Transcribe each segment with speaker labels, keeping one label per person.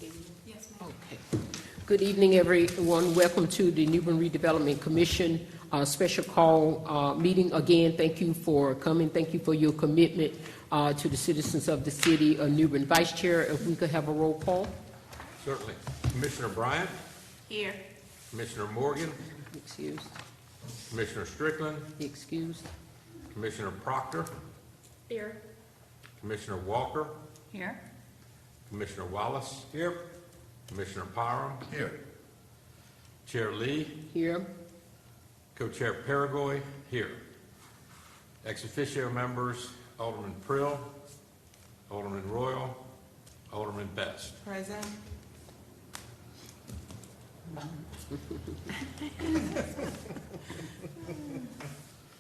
Speaker 1: Yes, ma'am.
Speaker 2: Okay. Good evening, everyone. Welcome to the New Bern Redevelopment Commission special call meeting. Again, thank you for coming. Thank you for your commitment to the citizens of the city of New Bern. Vice Chair, if we could have a roll call.
Speaker 3: Certainly. Commissioner Bryant?
Speaker 1: Here.
Speaker 3: Commissioner Morgan?
Speaker 2: Excused.
Speaker 3: Commissioner Strickland?
Speaker 2: Excused.
Speaker 3: Commissioner Proctor?
Speaker 1: Here.
Speaker 3: Commissioner Walker?
Speaker 1: Here.
Speaker 3: Commissioner Wallace? Here. Commissioner Parham? Here. Chair Lee?
Speaker 2: Here.
Speaker 3: Co-Chair Paragoy? Here. Ex officio members, Alderman Prill, Alderman Royal, Alderman Best.
Speaker 1: Present.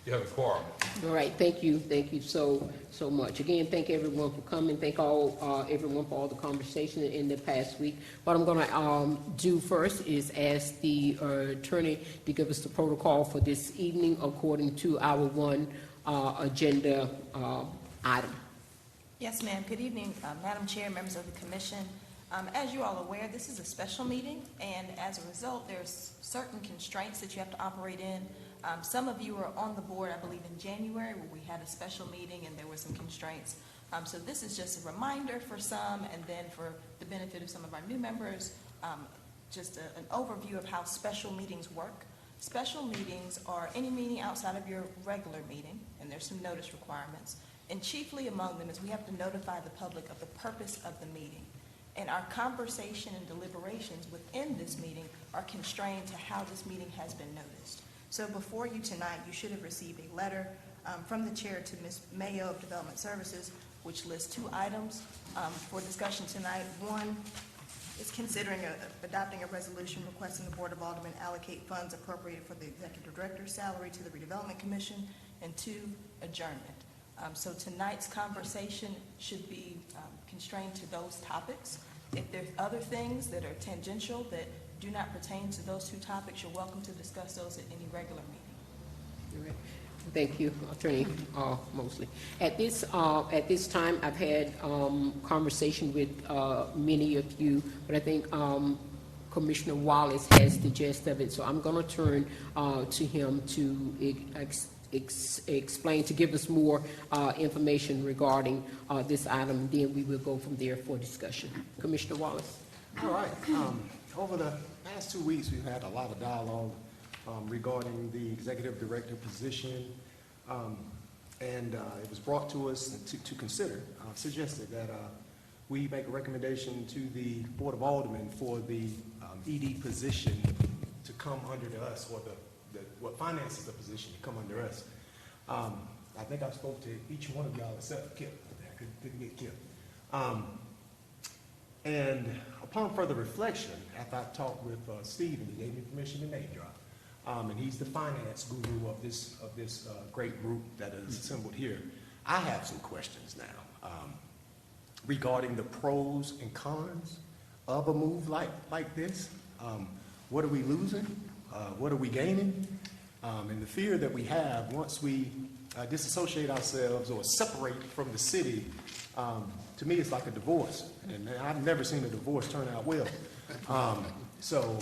Speaker 3: You have a quorum.
Speaker 2: All right, thank you so much. Again, thank everyone for coming. Thank everyone for all the conversation in the past week. What I'm going to do first is ask the attorney to give us the protocol for this evening according to our one agenda item.
Speaker 4: Yes, ma'am. Good evening, Madam Chair, members of the Commission. As you all are aware, this is a special meeting, and as a result, there's certain constraints that you have to operate in. Some of you are on the board, I believe, in January, where we had a special meeting and there were some constraints. So this is just a reminder for some, and then for the benefit of some of our new members, just an overview of how special meetings work. Special meetings are any meeting outside of your regular meeting, and there's some notice requirements. And chiefly among them is we have to notify the public of the purpose of the meeting. And our conversation and deliberations within this meeting are constrained to how this meeting has been noticed. So before you tonight, you should have received a letter from the chair to Ms. Mayo of Development Services, which lists two items for discussion tonight. One is considering adopting a resolution requesting the Board of Aldermen allocate funds appropriated for the Executive Director's salary to the Redevelopment Commission, and two, adjournment. So tonight's conversation should be constrained to those topics. If there's other things that are tangential that do not pertain to those two topics, you're welcome to discuss those at any regular meeting.
Speaker 2: All right. Thank you, Attorney Mosley. At this time, I've had conversation with many of you, but I think Commissioner Wallace has the gist of it, so I'm going to turn to him to explain, to give us more information regarding this item, and then we will go from there for discussion. Commissioner Wallace.
Speaker 5: All right. Over the past 2 weeks, we've had a lot of dialogue regarding the executive director position, and it was brought to us to consider, suggested that we make a recommendation to the Board of Aldermen for the ED position to come under us, or what finances the position to come under us. I think I spoke to each one of y'all except for Kip. I couldn't get Kip. And upon further reflection, after I talked with Steve, and he gave me permission to name drop, and he's the finance guru of this great group that is assembled here, I have some questions now regarding the pros and cons of a move like this. What are we losing? What are we gaining? And the fear that we have once we disassociate ourselves or separate from the city, to me, it's like a divorce, and I've never seen a divorce turn out well. So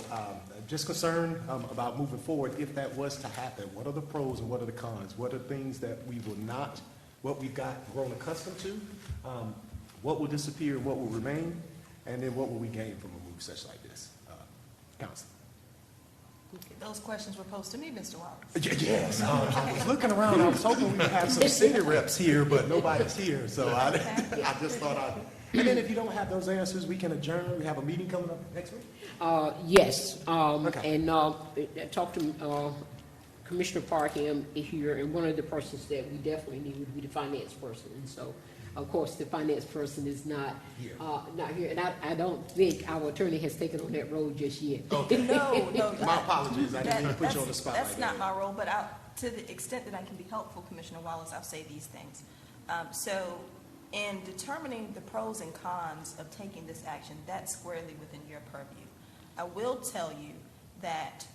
Speaker 5: just concerned about moving forward if that was to happen. What are the pros and what are the cons? What are things that we will not, what we've got grown accustomed to? What will disappear, what will remain? And then what will we gain from a move such like this? Council.
Speaker 4: Those questions were posed to me, Mr. Wallace.
Speaker 5: Yes, I was looking around. I was hoping we would have some city reps here, but nobody's here. So I just thought I'd. And then if you don't have those answers, we can adjourn. We have a meeting coming up next week.
Speaker 2: Yes.
Speaker 5: Okay.
Speaker 2: And I talked to Commissioner Parham here, and one of the persons that we definitely need would be the finance person. And so, of course, the finance person is not here, and I don't think our attorney has taken on that role just yet.
Speaker 5: Okay.
Speaker 4: No.
Speaker 5: My apologies. I didn't mean to put you on the spot.
Speaker 4: That's not my role, but to the extent that I can be helpful, Commissioner Wallace, I'll say these things. So in determining the pros and cons of taking this action, that's squarely within your purview. I will tell you that,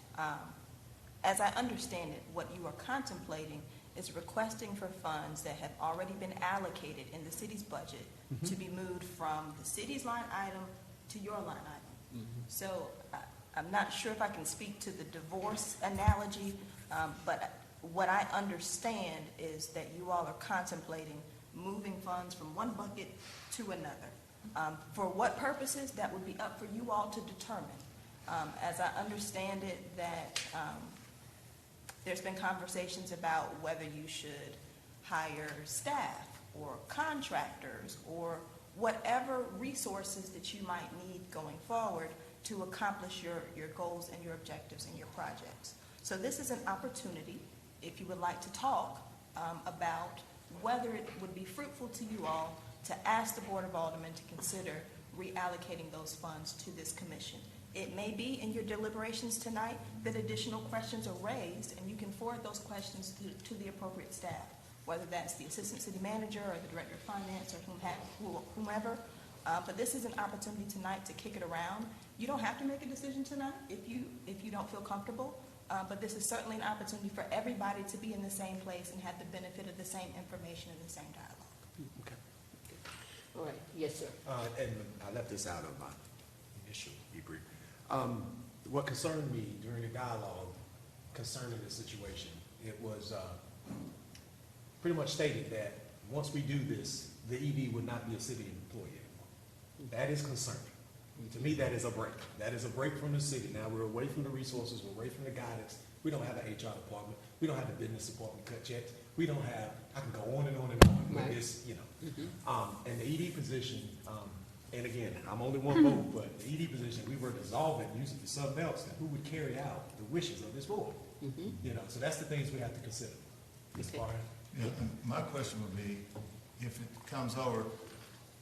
Speaker 4: as I understand it, what you are contemplating is requesting for funds that have already been allocated in the city's budget to be moved from the city's line item to your line item. So I'm not sure if I can speak to the divorce analogy, but what I understand is that you all are contemplating moving funds from one bucket to another. For what purposes, that would be up for you all to determine. As I understand it, that there's been conversations about whether you should hire staff or contractors or whatever resources that you might need going forward to accomplish your goals and your objectives and your projects. So this is an opportunity, if you would like to talk about whether it would be fruitful to you all to ask the Board of Aldermen to consider reallocating those funds to this commission. It may be in your deliberations tonight that additional questions are raised, and you can forward those questions to the appropriate staff, whether that's the Assistant City Manager or the Director of Finance or whomever. But this is an opportunity tonight to kick it around. You don't have to make a decision tonight if you don't feel comfortable, but this is certainly an opportunity for everybody to be in the same place and have the benefit of the same information and the same dialogue.
Speaker 5: Okay.
Speaker 2: All right, yes, sir.
Speaker 5: And I left this out of my initial debrief. What concerned me during the dialogue concerning this situation, it was pretty much stated that once we do this, the ED would not be a city employee anymore. That is concerning. To me, that is a break. That is a break from the city. Now we're away from the resources, we're away from the guidance. We don't have an HR department. We don't have the business department cut checks. We don't have, I can go on and on and on with this, you know. And the ED position, and again, I'm only one vote, but the ED position, we were dissolving, using it for something else, and who would carry out the wishes of this board? You know, so that's the things we have to consider. Mr. Barnes?
Speaker 6: Yeah, and my question would be, if it comes over,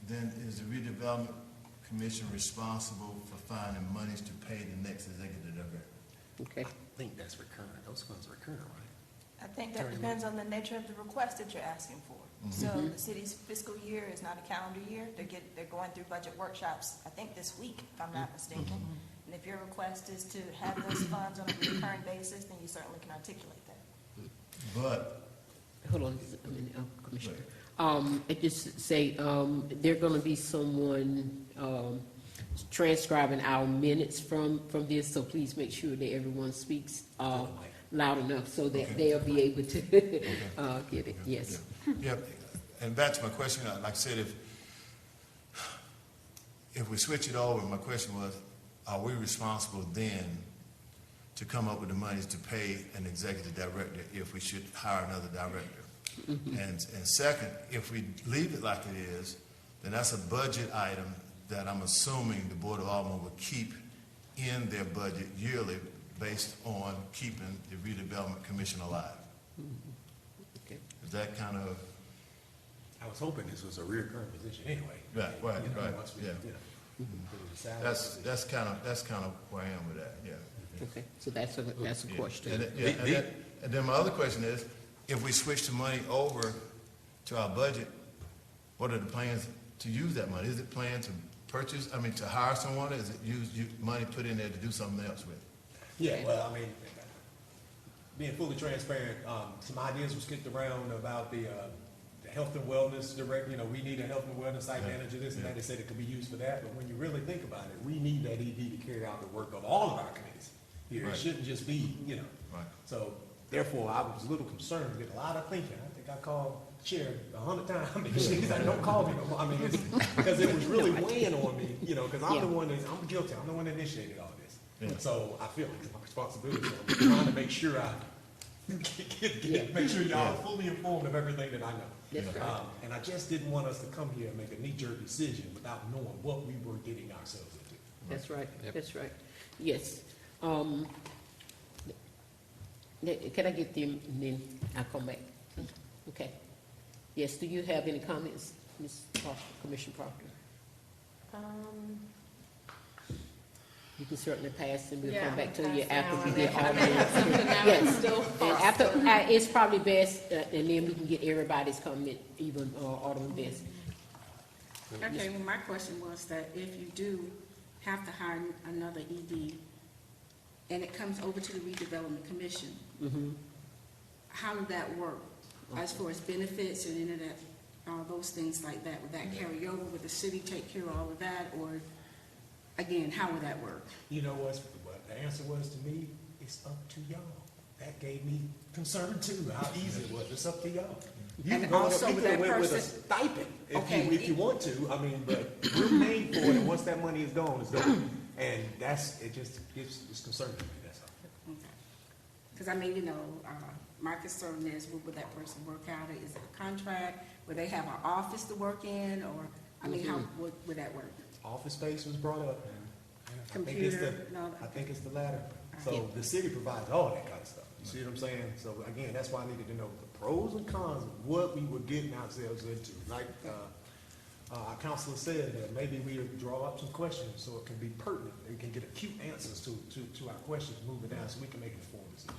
Speaker 6: then is the redevelopment commission responsible for finding monies to pay the next executive director?
Speaker 2: Okay.
Speaker 5: I think that's recurring. Those funds are recurring, right?
Speaker 4: I think that depends on the nature of the request that you're asking for. So the city's fiscal year is not a calendar year. They're going through budget workshops, I think this week, if I'm not mistaken. And if your request is to have those funds on a recurring basis, then you certainly can articulate that.
Speaker 6: But,
Speaker 2: Hold on, Commissioner. It just say, there gonna be someone, transcribing our minutes from this, so please make sure that everyone speaks, loud enough so that
Speaker 6: Okay.
Speaker 2: they'll be able to, get it, yes.
Speaker 6: yeah, and back to my question, like I said, if we switch it over, my question was, are we responsible then to come up with the monies to pay an executive director if we should hire another director? And second, if we leave it like it is, then that's a budget item that I'm assuming the Board of Aldermen will keep in their budget yearly based on keeping the Redevelopment Commission alive.
Speaker 2: Okay.
Speaker 6: Is that kind of,
Speaker 5: I was hoping this was a recurring position anyway.
Speaker 6: Right,
Speaker 5: You know,
Speaker 6: right,
Speaker 5: once we,
Speaker 6: yeah.
Speaker 5: you know, put it aside.
Speaker 6: that's kind of where I am with that, yeah.
Speaker 2: Okay, so that's a
Speaker 6: Yeah.
Speaker 2: question.
Speaker 6: And then my other question is, if we switch the money over to our budget, what are the plans to use that money? Is it planned to to hire someone? Is it money put in there to do something else with?
Speaker 5: Yeah, well, I mean, being fully transparent, some ideas were kicked around about the health and wellness director. You know, we need a health and wellness site manager, this and that. They said it could be used for that, but when you really think about it, we need that ED to carry out the work of all of our committees here. It
Speaker 6: Right.
Speaker 5: shouldn't just be, you know.
Speaker 6: Right.
Speaker 5: So therefore, I was a little concerned, did a lot of thinking. I think I called the chair 100 times. I mean, she's like, don't call me no more. I mean, because it was really weighing on me, you know, because I'm the one I'm guilty. I'm the one that initiated all this.
Speaker 6: Yeah.
Speaker 5: So I feel it's my responsibility. I'm trying to make sure make sure y'all are fully informed of everything that I know.
Speaker 2: That's right.
Speaker 5: And I just didn't want us to come here and make a knee-jerk decision without knowing what we were getting ourselves into.
Speaker 2: That's right, that's right. Yes. Can I get them, and then I'll come back? Okay. Yes, do you have any comments, Ms. Proctor, Commissioner Proctor? You can certainly pass, and we'll come back to you after we get all the Yes, and after, it's probably best, and then we can get everybody's comment, even Alderman Best.
Speaker 1: Okay, well, my question was that if you do have to hire another ED, and it comes over to the Redevelopment Commission, how would that work? As far as benefits and any of that, those things like that, would that carry over? Would the city take care of all of that, or again, how would that work?
Speaker 5: You know what the answer was to me? It's up to y'all. That gave me concern too, how easy it was. It's up to y'all. You
Speaker 1: And
Speaker 5: can go
Speaker 1: also
Speaker 5: you
Speaker 1: with
Speaker 5: can
Speaker 1: that
Speaker 5: went with a
Speaker 1: person-
Speaker 5: stipend
Speaker 1: Okay.
Speaker 5: if you want to. I mean, but we're paying for it, and once that money is gone, it's gone. And it's concerning to me, that's all.
Speaker 1: Because I mean, you know, my concern is, would that person work out? Is it a contract? Would they have an office to work in, or, I mean, how would that work?
Speaker 5: Office space was brought up, and I think it's
Speaker 1: Computer, no,
Speaker 5: I think it's the latter. So
Speaker 2: Yeah.
Speaker 5: the city provides all that kind of stuff. You see what I'm saying? So again, that's why I needed to know the pros and cons of what we were getting ourselves into. Like, our counselor said, that maybe we draw up some questions so it can be pertinent, and we can get acute answers to our questions moving down, so we can make informed decisions.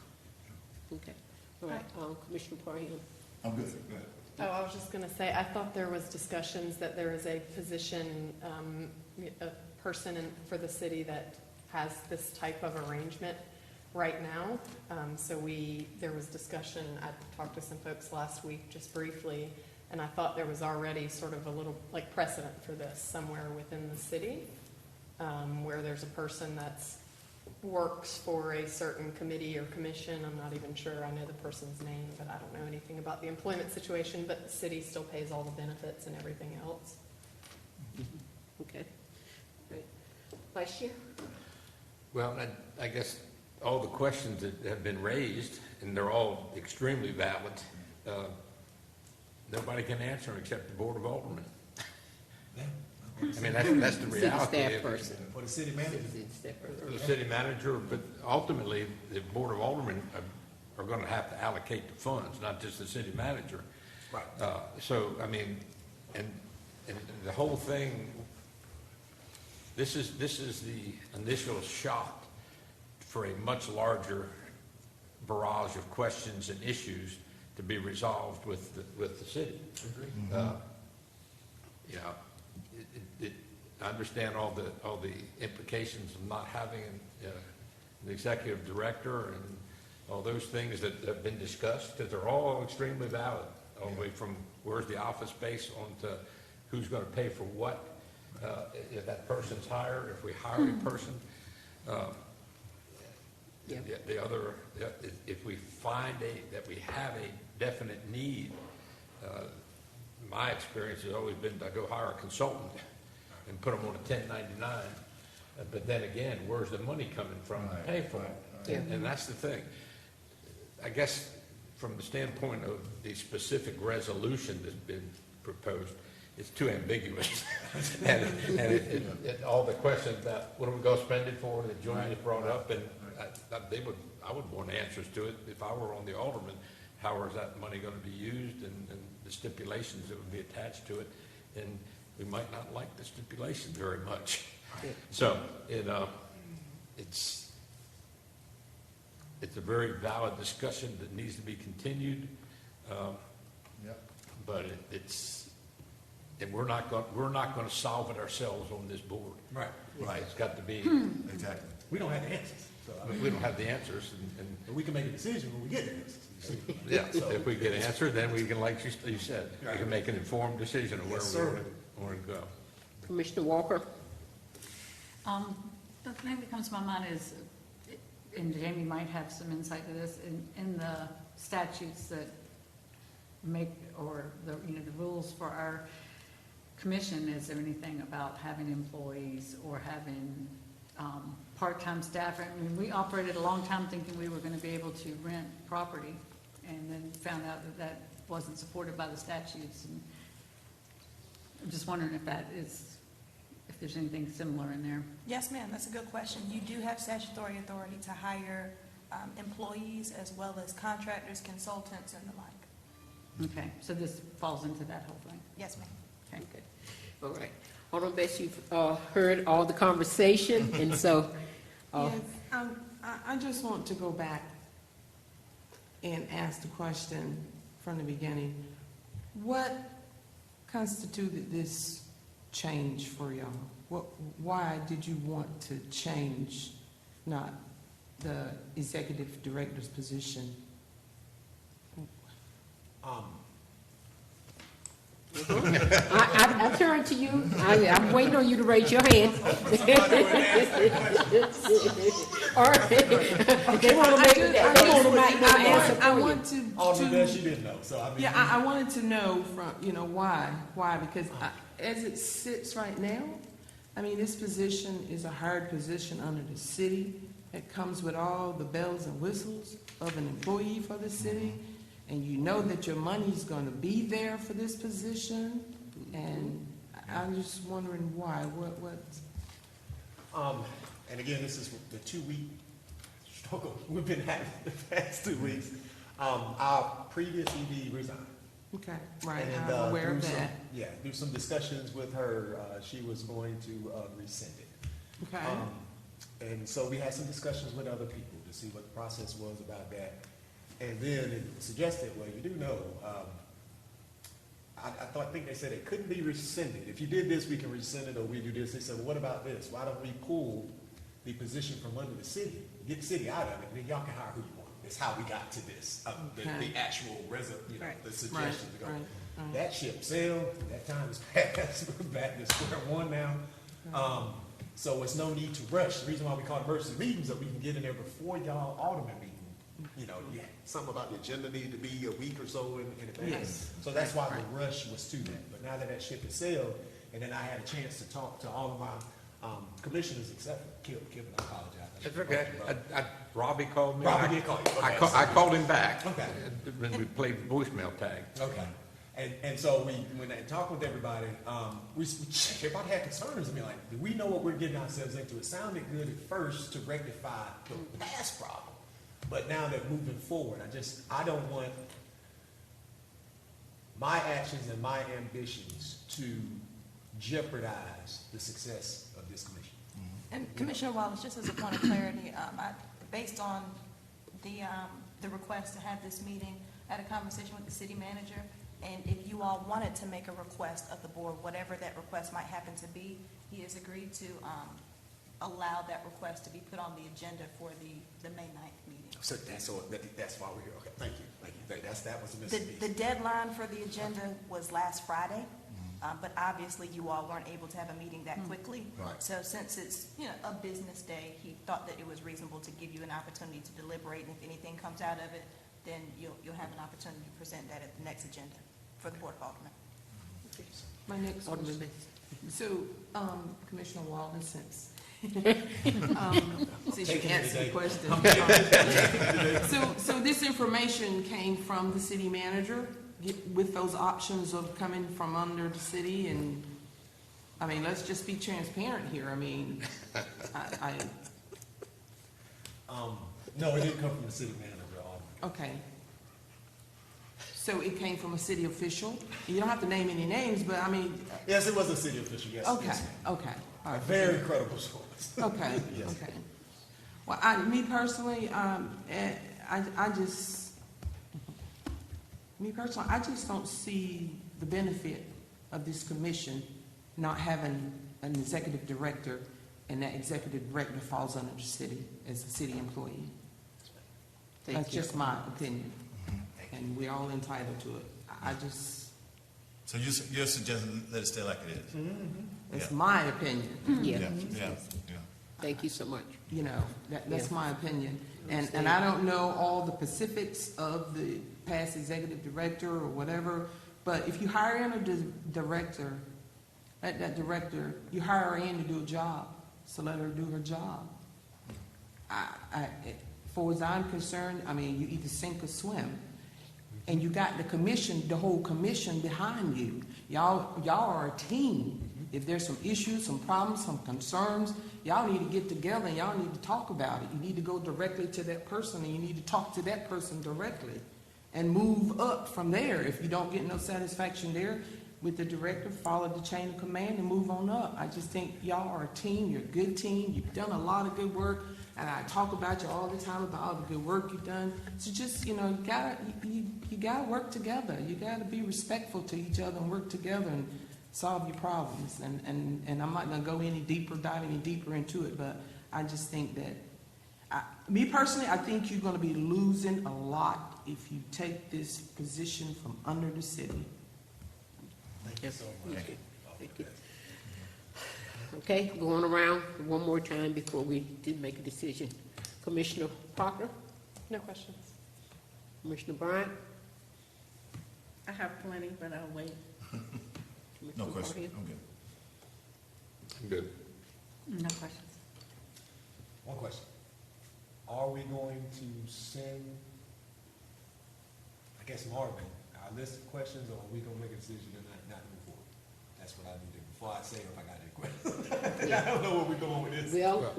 Speaker 2: Okay, all right, Commissioner Parham.
Speaker 6: I'm good, go ahead.
Speaker 7: Oh, I was just going to say, I thought there was discussions that there is a position, a person for the city that has this type of arrangement right now. There was discussion, I talked to some folks last week just briefly, and I thought there was already sort of a little, like, precedent for this somewhere within the city, where there's a person that's works for a certain committee or commission. I'm not even sure, I know the person's name, but I don't know anything about the employment situation, but the city still pays all the benefits and everything else.
Speaker 2: Okay. Great. Vice Chair?
Speaker 3: Well, I guess all the questions that have been raised, and they're all extremely valid, nobody can answer them except the Board of Aldermen. I mean, that's the
Speaker 2: City
Speaker 3: reality.
Speaker 2: staff person.
Speaker 5: For the city manager.
Speaker 2: City staff person.
Speaker 3: The city manager, but ultimately, the Board of Aldermen are going to have to allocate the funds, not just the city manager.
Speaker 5: Right.
Speaker 3: So, I mean, and the whole thing, this is the initial shot for a much larger barrage of questions and issues to be resolved with the city. You know, I understand all the implications of not having an executive director and all those things that have been discussed, because they're all extremely valid, all the way from where's the office space on to who's going to pay for what, if that person's hired, if we hire a person.
Speaker 2: Yeah.
Speaker 3: The other, if we find that we have a definite need, my experience has always been to go hire a consultant and put them on a 1099. But then again, where's the money coming from to pay for it?
Speaker 2: Yeah.
Speaker 3: And that's the thing. I guess from the standpoint of the specific resolution that's been proposed, it's too ambiguous. and all the questions about what are we going to spend it for that Joanne has brought up, and I would want answers to it if I were on the alderman. How is that money going to be used, and the stipulations that would be attached to it? And we might not like the stipulations very much.
Speaker 2: Yeah.
Speaker 3: So it's a very valid discussion that needs to be continued. But and we're not going to solve it ourselves on this board.
Speaker 5: Right.
Speaker 3: Right. It's got to be.
Speaker 6: Exactly.
Speaker 5: We don't have the answers, so I mean,
Speaker 3: We don't have the answers,
Speaker 5: but we can make a decision when we get the answers. you see.
Speaker 3: yeah.
Speaker 5: So-
Speaker 3: If we get an answer, then we can, like you said, we can make an informed decision of where
Speaker 5: Yes,
Speaker 3: we
Speaker 5: sir.
Speaker 3: want to go.
Speaker 2: Commissioner Walker?
Speaker 8: The thing that comes to my mind is, and Jamie might have some insight to this, in the statutes that make, or the rules for our commission, is there anything about having employees or having part-time staff? I mean, we operated a long time thinking we were going to be able to rent property, and then found out that wasn't supported by the statutes. And I'm just wondering if there's anything similar in there.
Speaker 4: Yes, ma'am, that's a good question. You do have statutory authority to hire employees as well as contractors, consultants, and the like.
Speaker 8: Okay, so this falls into that whole thing.
Speaker 4: Yes, ma'am.
Speaker 2: Okay. All right. Alderman Bess, you've heard all the conversation, and so,
Speaker 9: Yes, I just want to go back and ask the question from the beginning. What constituted this change for y'all? Why did you want to change not the executive director's position?
Speaker 2: I turn to you. I'm waiting on you to raise your hand. All right. They want to make it, they want to make my answer
Speaker 9: I
Speaker 2: for you.
Speaker 9: want to.
Speaker 5: Alderman Best, you didn't know, so I mean.
Speaker 9: Yeah, I wanted to know from, why? Why? Because as it sits right now, I mean, this position is a hard position under the city. It comes with all the bells and whistles of an employee for the city. And you know that your money's gonna be there for this position. And I'm just wondering why,
Speaker 5: And again, this is the 2-week struggle we've been having the past 2 weeks. Our previous ED resigned.
Speaker 9: okay, right,
Speaker 5: And,
Speaker 9: I'm aware
Speaker 5: through
Speaker 9: of
Speaker 5: some-
Speaker 9: that.
Speaker 5: Yeah, through some discussions with her, she was going to rescind it.
Speaker 9: Okay,
Speaker 5: And so we had some discussions with other people to see what the process was about that. And then it suggested, well, you do know, I think they said it couldn't be rescinded. If you did this, we can rescind it, or we do this. They said, well, what about this? Why don't we pull the position from under the city, get the city out of it, and then y'all can hire who you want. It's how we got to this, the actual
Speaker 1: Right.
Speaker 5: the suggestion to go.
Speaker 9: right.
Speaker 5: That ship sailed, that time is past, we're back to square one now. So it's no need to rush. The reason why we call it emergency meetings, so we can get in there before y'all Alderman meeting. Something about the agenda need to be a week or so in advance.
Speaker 9: Yes.
Speaker 5: So that's why the rush was to that. But now that that ship has sailed, and then I had a chance to talk to all of my commissioners, except Kevin, I apologize.
Speaker 3: It's okay. Robbie called me.
Speaker 5: Robbie did call you. Okay.
Speaker 3: I called him back.
Speaker 5: Okay.
Speaker 3: When we played voicemail tag.
Speaker 5: Okay. And so when I talked with everybody, everybody had concerns. I mean, like, do we know what we're getting ourselves into? It sounded good at first to rectify the past problem. But now that moving forward, I don't want my actions and my ambitions to jeopardize the success of this commission.
Speaker 4: And Commissioner Wallace, just as a point of clarity, based on the request to have this meeting, I had a conversation with the city manager, and if you all wanted to make a request of the board, whatever that request might happen to be, he has agreed to allow that request to be put on the agenda for the May 9th meeting.
Speaker 5: So that's why we're here. Okay, thank you. That was a
Speaker 4: The
Speaker 5: missing piece.
Speaker 4: deadline for the agenda was last Friday, but obviously you all weren't able to have a meeting that quickly.
Speaker 5: Right.
Speaker 4: So since it's, a business day, he thought that it was reasonable to give you an opportunity to deliberate, and if anything comes out of it, then you'll have an opportunity to present that at the next agenda for the Board of Aldermen.
Speaker 9: My next
Speaker 2: Alderman
Speaker 9: question.
Speaker 2: Bates.
Speaker 9: So, Commissioner Walden, since you answered the question. So this information came from the city manager with those options of coming from under the city, and, I mean, let's just be transparent here. I mean,
Speaker 5: No, it didn't come from the city manager.
Speaker 9: okay. So it came from a city official? You don't have to name any names, but I mean,
Speaker 5: Yes, it was a city official, yes.
Speaker 9: okay,
Speaker 5: yes, ma'am.
Speaker 9: okay. All
Speaker 5: A
Speaker 9: right.
Speaker 5: very credible source.
Speaker 9: Okay,
Speaker 5: Yes.
Speaker 9: okay. Well, me personally, I just don't see the benefit of this commission not having an executive director, and that executive director falls under the city as a city employee. That's
Speaker 2: Thank you.
Speaker 9: just my opinion, and we're all entitled to it. I just,
Speaker 6: So you're suggesting let it stay like it is?
Speaker 9: it's
Speaker 6: Yeah.
Speaker 9: my opinion.
Speaker 2: Yeah,
Speaker 6: Yeah.
Speaker 2: thank you so much.
Speaker 9: That's
Speaker 2: Yeah.
Speaker 9: my opinion. And I don't know all the specifics of the past executive director or whatever, but if you hire in a director, let that director, you hire her in to do a job, so let her do her job. For as I'm concerned, I mean, you either sink or swim. And you got the commission, the whole commission behind you. Y'all are a team. If there's some issues, some problems, some concerns, y'all need to get together and y'all need to talk about it. You need to go directly to that person, and you need to talk to that person directly and move up from there. If you don't get no satisfaction there with the director, follow the chain of command and move on up. I just think y'all are a team. You're a good team. You've done a lot of good work, and I talk about you all the time about all the good work you've done. So just, you gotta work together. You gotta be respectful to each other and work together and solve your problems. And I'm not gonna dive any deeper into it, but I just think that, me personally, I think you're gonna be losing a lot if you take this position from under the city.
Speaker 5: Thank you so much.
Speaker 2: Thank you. Okay, going around one more time before we did make a decision. Commissioner Parker,
Speaker 7: No questions.
Speaker 2: Commissioner Bryant?
Speaker 1: I have plenty, but I'll wait.
Speaker 6: No
Speaker 2: Commissioner
Speaker 6: question,
Speaker 2: Parham?
Speaker 6: I'm good.
Speaker 3: I'm good.
Speaker 8: No questions.
Speaker 5: One question. Are we going to send, I guess, Marvin, our list of questions, or are we gonna make a decision and not move forward? That's what I need to, before I say if I got any questions. I don't know where we're going with this.
Speaker 2: Well,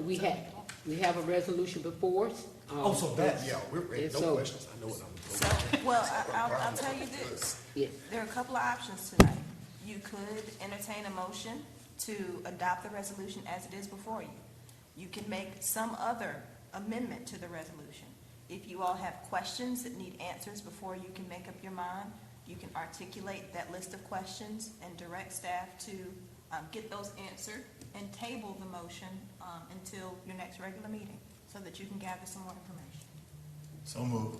Speaker 2: we have a resolution before us.
Speaker 5: Oh, so that, yeah, we're ready,
Speaker 2: and
Speaker 5: no
Speaker 2: so-
Speaker 5: questions, I know what I'm
Speaker 4: So,
Speaker 5: doing.
Speaker 4: well, I'll tell you this.
Speaker 2: Yes.
Speaker 4: There are a couple of options tonight. You could entertain a motion to adopt the resolution as it is before you. You can make some other amendment to the resolution. If you all have questions that need answers before you can make up your mind, you can articulate that list of questions and direct staff to get those answered and table the motion until your next regular meeting so that you can gather some more information.
Speaker 6: So move.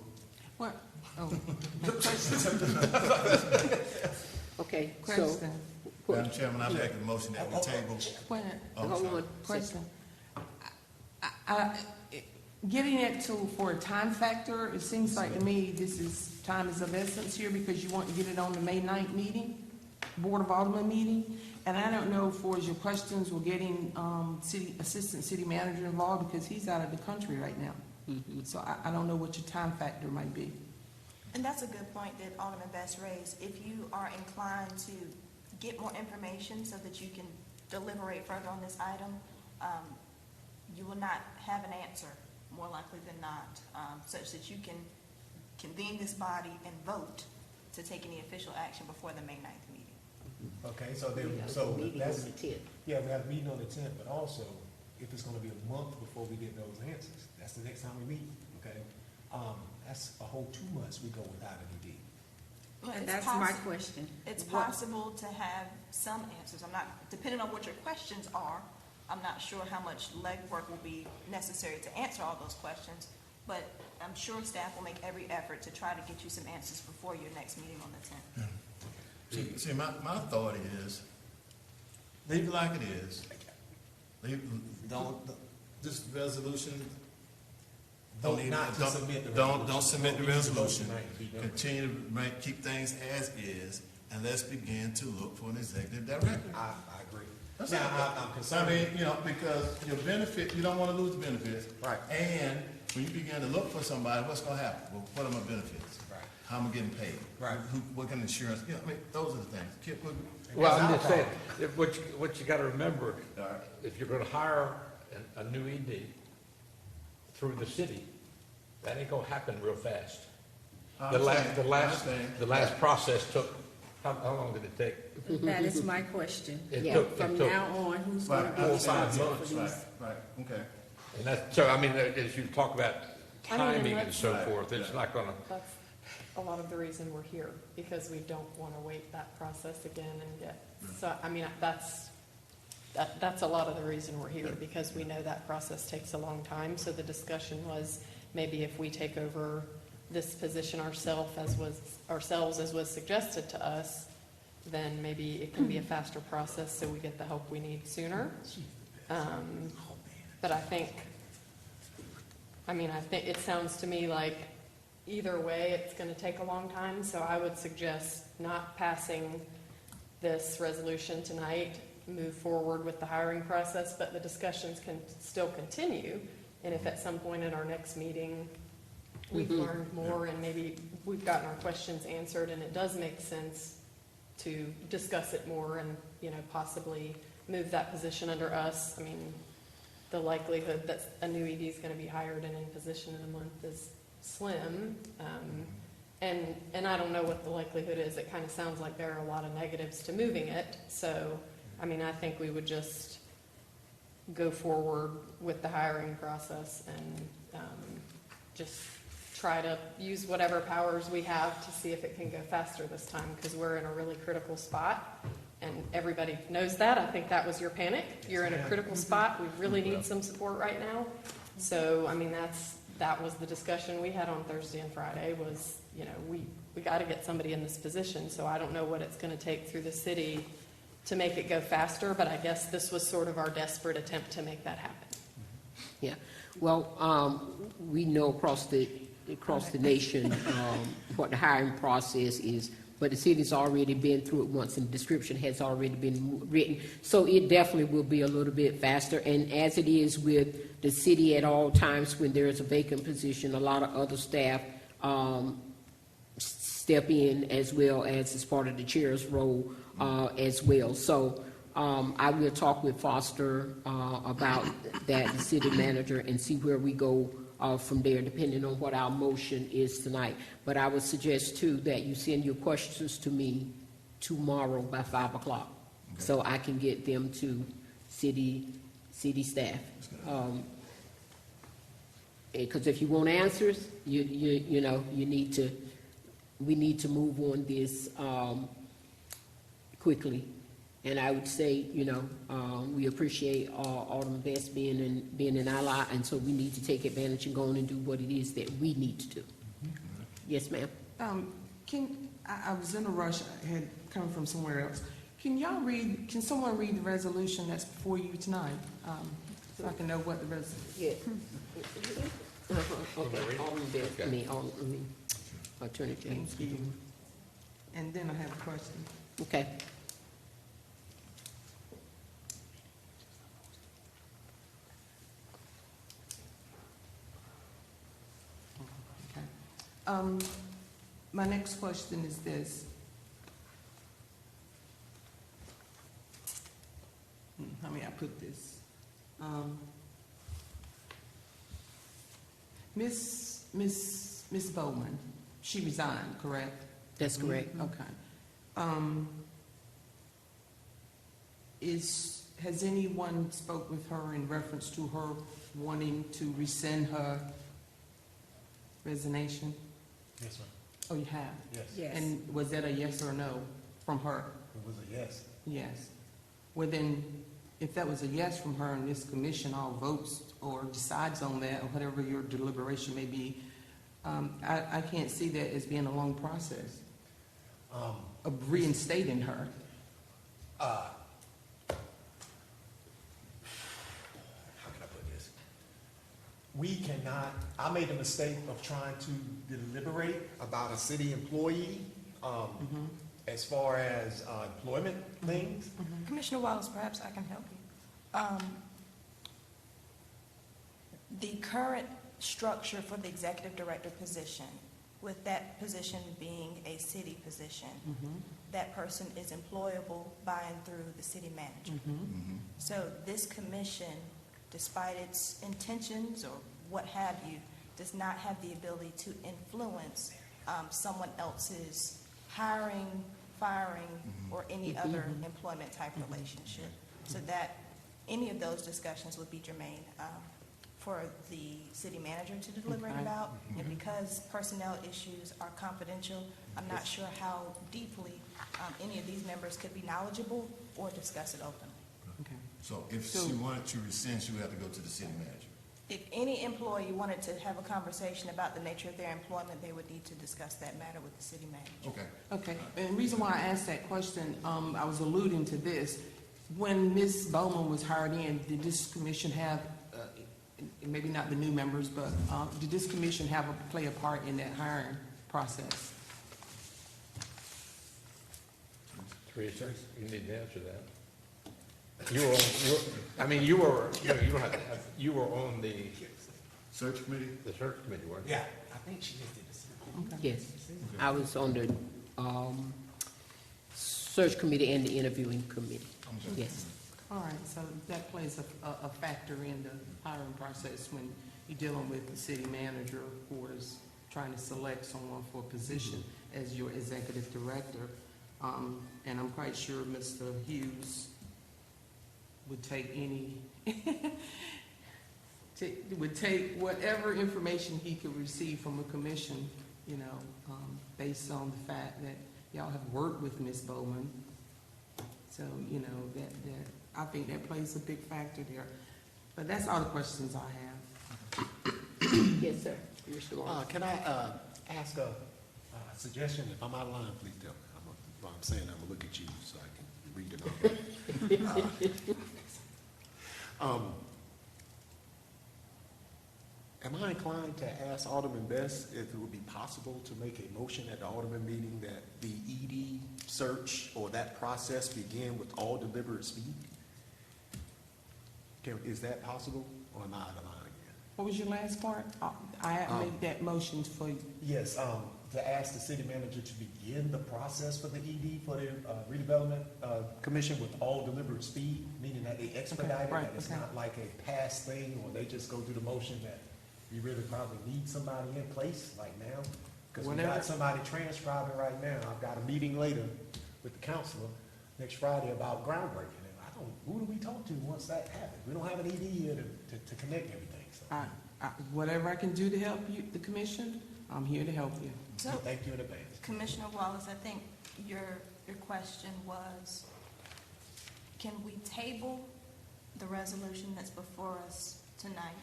Speaker 9: What? Oh, question,
Speaker 2: Okay, so,
Speaker 9: question,
Speaker 6: Madam Chairman, I make a motion that we table.
Speaker 9: Wait,
Speaker 6: Oh, I'm
Speaker 2: hold
Speaker 6: sorry.
Speaker 2: on.
Speaker 9: question. Getting it to, for a time factor, it seems like to me time is of essence here because you want to get it on the May 9th meeting, Board of Aldermen meeting. And I don't know for your questions, we're getting, Assistant City Manager involved because he's out of the country right now. So I don't know what your time factor might be.
Speaker 4: And that's a good point that Alderman Best raised. If you are inclined to get more information so that you can deliberate further on this item, you will not have an answer, more likely than not, such that you can convene this body and vote to take any official action before the May 9th meeting.
Speaker 5: Okay, so
Speaker 2: we
Speaker 5: then,
Speaker 2: have
Speaker 5: so
Speaker 2: a meeting on
Speaker 5: that's,
Speaker 2: the 10th.
Speaker 5: yeah, we have a meeting on the 10th, but also, if it's gonna be a month before we get those answers, that's the next time we meet, okay? That's a whole 2 months we go without an ED.
Speaker 4: Well,
Speaker 1: And
Speaker 4: it's
Speaker 1: that's my
Speaker 4: possi-
Speaker 1: question.
Speaker 4: It's
Speaker 1: What-
Speaker 4: possible to have some answers. I'm not, depending on what your questions are, I'm not sure how much legwork will be necessary to answer all those questions, but I'm sure staff will make every effort to try to get you some answers before your next meeting on the 10th.
Speaker 6: See, my thought is, leave it like it is. This resolution,
Speaker 5: Not to submit the
Speaker 6: don't
Speaker 5: resolution.
Speaker 6: submit the
Speaker 5: Don't use the
Speaker 6: resolution.
Speaker 5: vote tonight. Be done.
Speaker 6: Continue to keep things as is, and let's begin to look for an executive director.
Speaker 5: I agree.
Speaker 6: That's
Speaker 5: Now,
Speaker 6: all.
Speaker 5: I'm concerned.
Speaker 6: I mean, because your benefit, you don't want to lose the benefits.
Speaker 5: Right.
Speaker 6: And when you begin to look for somebody, what's gonna happen? Well, what are my benefits?
Speaker 5: Right.
Speaker 6: How am I getting paid?
Speaker 5: Right.
Speaker 6: What kind of insurance, I mean, those are the things.
Speaker 3: Well, I'm
Speaker 5: That's
Speaker 3: just
Speaker 5: our
Speaker 3: saying, what you gotta remember,
Speaker 6: All right.
Speaker 3: if you're gonna hire a new ED through the city, that ain't gonna happen real fast.
Speaker 6: I
Speaker 3: The
Speaker 6: understand. I understand.
Speaker 3: last process took, how long did it take?
Speaker 1: That is my question.
Speaker 3: It
Speaker 2: Yeah,
Speaker 3: took,
Speaker 1: From
Speaker 3: it took,
Speaker 1: now on, who's
Speaker 6: Right,
Speaker 1: gonna
Speaker 6: I
Speaker 1: be
Speaker 6: understand.
Speaker 1: responsible for
Speaker 6: Right,
Speaker 1: these?
Speaker 6: right, okay.
Speaker 3: and that's, so, I mean, as you talk about
Speaker 7: I mean, and
Speaker 3: timing and
Speaker 7: that's-
Speaker 3: so
Speaker 6: Right,
Speaker 3: forth, it's
Speaker 6: yeah.
Speaker 3: not gonna,
Speaker 7: That's a lot of the reason we're here, because we don't want to wait that process again and get, so, I mean, that's a lot of the reason we're here, because we know that process takes a long time. So the discussion was, maybe if we take over this position ourselves, as was suggested to us, then maybe it can be a faster process, so we get the help we need sooner. But I think it sounds to me like either way, it's gonna take a long time, so I would suggest not passing this resolution tonight, move forward with the hiring process, but the discussions can still continue. And if at some point in our next meeting, we've learned more and maybe we've gotten our questions answered and it does make sense to discuss it more and, possibly move that position under us. I mean, the likelihood that a new ED is gonna be hired and in position in a month is slim. And I don't know what the likelihood is. It kind of sounds like there are a lot of negatives to moving it. So, I think we would just go forward with the hiring process and just try to use whatever powers we have to see if it can go faster this time, because we're in a really critical spot. And everybody knows that. I think that was your panic. You're in a critical spot. We really need some support right now. So, that was the discussion we had on Thursday and Friday was, we got to get somebody in this position, so I don't know what it's going to take through the city to make it go faster, but I guess this was sort of our desperate attempt to make that happen.
Speaker 2: Yeah, well, we know across the nation, what the hiring process is, but the city's already been through it once, and the description has already been written, so it definitely will be a little bit faster, and as it is with the city at all times when there is a vacant position, a lot of other staff, step in as well as part of the chair's role, as well, so, I will talk with Foster, about that, the city manager, and see where we go, from there, depending on what our motion is tonight. But I would suggest too that you send your questions to me tomorrow by 5 o'clock, so I can get them to city staff. Because if you want answers, you know, we need to move on this, quickly. And I would say, you know, we appreciate Alderman Best being in our lot, and so we need to take advantage and go on and do what it is that we need to do. Yes, ma'am.
Speaker 9: I was in a rush, I had come from somewhere else. Can someone read the resolution that's before you tonight? So I can know what the resolution.
Speaker 2: Yeah. Okay, Alderman Best, Attorney James.
Speaker 9: Thank you. And then I have a question.
Speaker 2: Okay.
Speaker 9: My next question is this. How may I put this? Miss Bowman, she resigned, correct?
Speaker 2: That's correct.
Speaker 9: Okay. Has anyone spoke with her in reference to her wanting to rescind her resignation?
Speaker 5: Yes, ma'am.
Speaker 9: Oh, you have?
Speaker 5: Yes.
Speaker 1: Yes.
Speaker 9: And was that a yes or a no from her?
Speaker 5: It was a yes.
Speaker 9: Yes. Well, then, if that was a yes from her and this commission all votes or decides on that, or whatever your deliberation may be, I can't see that as being a long process of reinstating her.
Speaker 5: How can I put this? We cannot, I made the mistake of trying to deliberate about a city employee, as far as employment things.
Speaker 4: Commissioner Wallace, perhaps I can help you. The current structure for the executive director position, with that position being a city position, that person is employable by and through the city manager. So this commission, despite its intentions or what have you, does not have the ability to influence someone else's hiring, firing, or any other employment type relationship. So that any of those discussions would be germane for the city manager to deliberate about. And because personnel issues are confidential, I'm not sure how deeply any of these members could be knowledgeable or discuss it openly.
Speaker 9: Okay.
Speaker 6: So if she wanted to rescind, she would have to go to the city manager.
Speaker 4: If any employee wanted to have a conversation about the nature of their employment, they would need to discuss that matter with the city manager.
Speaker 6: Okay.
Speaker 9: Okay, and the reason why I asked that question, I was alluding to this. When Ms. Bowman was hired in, did this commission have, maybe not the new members, but did this commission play a part in that hiring process?
Speaker 3: Teresa, you need to answer that. You were on the
Speaker 6: Search committee?
Speaker 3: search committee, weren't you?
Speaker 5: Yeah, I think she just did the same.
Speaker 2: Yes. I was on the search committee and the interviewing committee. Yes.
Speaker 9: All right, so that plays a factor in the hiring process when you're dealing with the city manager who is trying to select someone for a position as your executive director. And I'm quite sure Mr. Hughes would take would take whatever information he could receive from a commission, you know, based on the fact that y'all have worked with Ms. Bowman. So, you know, that I think that plays a big factor there. But that's all the questions I have.
Speaker 2: Yes, sir. Mr. Wallace.
Speaker 5: Can I ask a Suggestion, if I'm out of line, please tell me. What I'm saying, I'm gonna look at you so I can read it all. Am I inclined to ask Alderman Best if it would be possible to make a motion at the Alderman meeting that the ED search or that process begin with all deliberate speed? Is that possible, or am I out of line again?
Speaker 9: What was your last part? I had made that motion for you.
Speaker 5: Yes, to ask the city manager to begin the process for the ED, for the redevelopment commission with all deliberate speed, meaning that they expedite it,
Speaker 9: right,
Speaker 5: that it's
Speaker 9: okay.
Speaker 5: not like a pass thing, or they just go through the motion that we really probably need somebody in place like now. Because we
Speaker 9: Whatever.
Speaker 5: got somebody transcribing right now. I've got a meeting later with the counselor next Friday about groundbreaking. And who do we talk to once that happens? We don't have an ED here to connect everything, so.
Speaker 9: Whatever I can do to help you, the commission, I'm here to help you.
Speaker 4: So,
Speaker 5: Thank you in advance.
Speaker 4: Commissioner Wallace, I think your question was, can we table the resolution that's before us tonight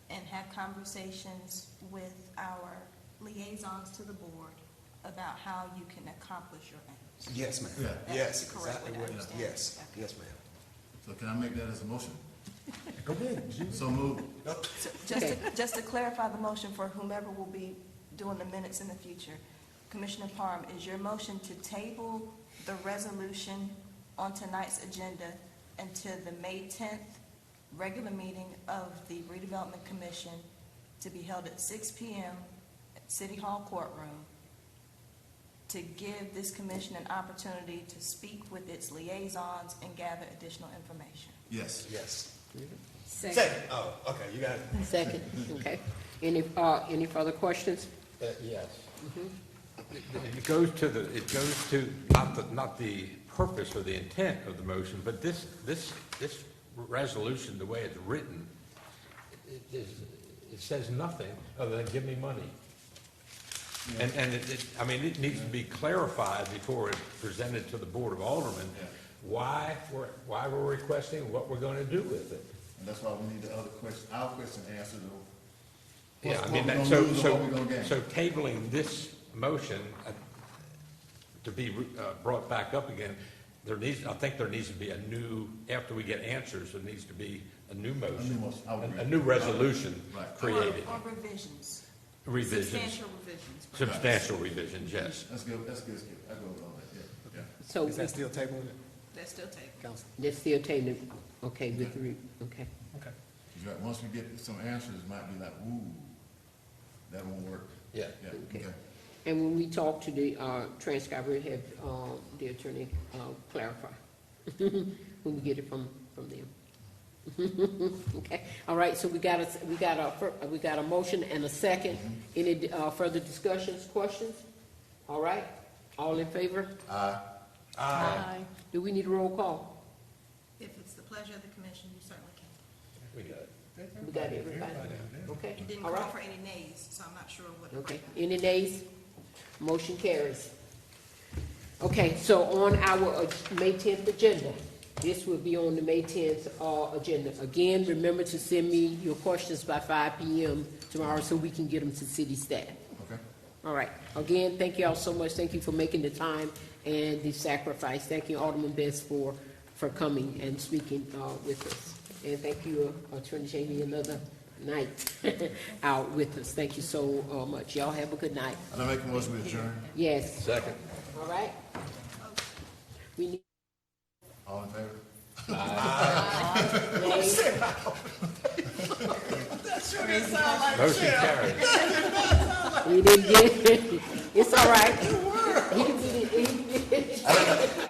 Speaker 4: and have conversations with our liaisons to the board about how you can accomplish your aims?
Speaker 5: Yes, ma'am.
Speaker 6: Yeah.
Speaker 4: That's
Speaker 5: Yes,
Speaker 4: the correct way
Speaker 5: exactly
Speaker 4: to
Speaker 5: what,
Speaker 4: understand it.
Speaker 5: yes,
Speaker 4: Okay.
Speaker 5: yes, ma'am.
Speaker 6: So can I make that as a motion?
Speaker 5: Go ahead.
Speaker 6: So move.
Speaker 4: So just to clarify the motion for whomever will be doing the minutes in the future, Commissioner Parham, is your motion to table the resolution on tonight's agenda until the May 10th regular meeting of the Redevelopment Commission to be held at 6 p.m. at City Hall courtroom, to give this commission an opportunity to speak with its liaisons and gather additional information?
Speaker 6: Yes.
Speaker 5: Yes.
Speaker 1: Second.
Speaker 5: Oh, okay, you got it.
Speaker 2: Second, okay. Any further questions?
Speaker 3: Yes. It goes to not the purpose or the intent of the motion, but this resolution, the way it's written, it says nothing other than give me money. And it needs to be clarified before it's presented to the Board of Aldermen, why we're requesting, what we're going to do with it.
Speaker 6: And that's why we need the other question, our question answered.
Speaker 3: Yeah,
Speaker 6: What
Speaker 3: I mean,
Speaker 6: we
Speaker 3: that-
Speaker 6: gonna lose or what we gonna gain?
Speaker 3: so tabling this motion to be brought back up again, I think there needs to be a new, after we get answers, there needs to be a new motion,
Speaker 6: I would agree.
Speaker 3: a new resolution
Speaker 6: Right.
Speaker 3: created.
Speaker 4: Or revisions.
Speaker 3: Revisions,
Speaker 4: Substantial revisions.
Speaker 3: substantial revisions, yes.
Speaker 6: That's good, Skip. I go with all that, yeah.
Speaker 2: So,
Speaker 5: Is that still tabling it,
Speaker 4: That's still taken.
Speaker 5: Council?
Speaker 2: let's still table, okay, with, okay.
Speaker 5: Okay.
Speaker 6: You're right. Once we get some answers, it might be like, ooh, that won't work.
Speaker 3: Yeah.
Speaker 6: Yeah,
Speaker 2: Okay.
Speaker 6: okay.
Speaker 2: And when we talk to the transcriber, have the attorney clarify when we get it from them. Okay, all right, so we got a motion and a second. Any further discussions, questions? All right, all in favor?
Speaker 7: Aye.
Speaker 2: Do we need a roll call?
Speaker 4: If it's the pleasure of the commission, you certainly can.
Speaker 3: We got it.
Speaker 2: We got everybody? Okay,
Speaker 4: It didn't
Speaker 2: all
Speaker 4: call
Speaker 2: right.
Speaker 4: for any nays, so I'm not sure what.
Speaker 2: Okay, any nays? Motion carries. Okay, so on our May 10th agenda, this will be on the May 10th agenda. Again, remember to send me your questions by 5 p.m. tomorrow so we can get them to city staff.
Speaker 6: Okay.
Speaker 2: All right, again, thank you all so much. Thank you for making the time and the sacrifice. Thank you, Alderman Best, for coming and speaking with us. And thank you, Attorney Jamie, another night out with us. Thank you so much. Y'all have a good night.
Speaker 6: And I make a motion to adjourn.
Speaker 2: Yes,
Speaker 3: Second.
Speaker 2: all right? We need.
Speaker 6: All in favor?
Speaker 3: Motion carried.
Speaker 2: We didn't get it. It's all right. He can do it.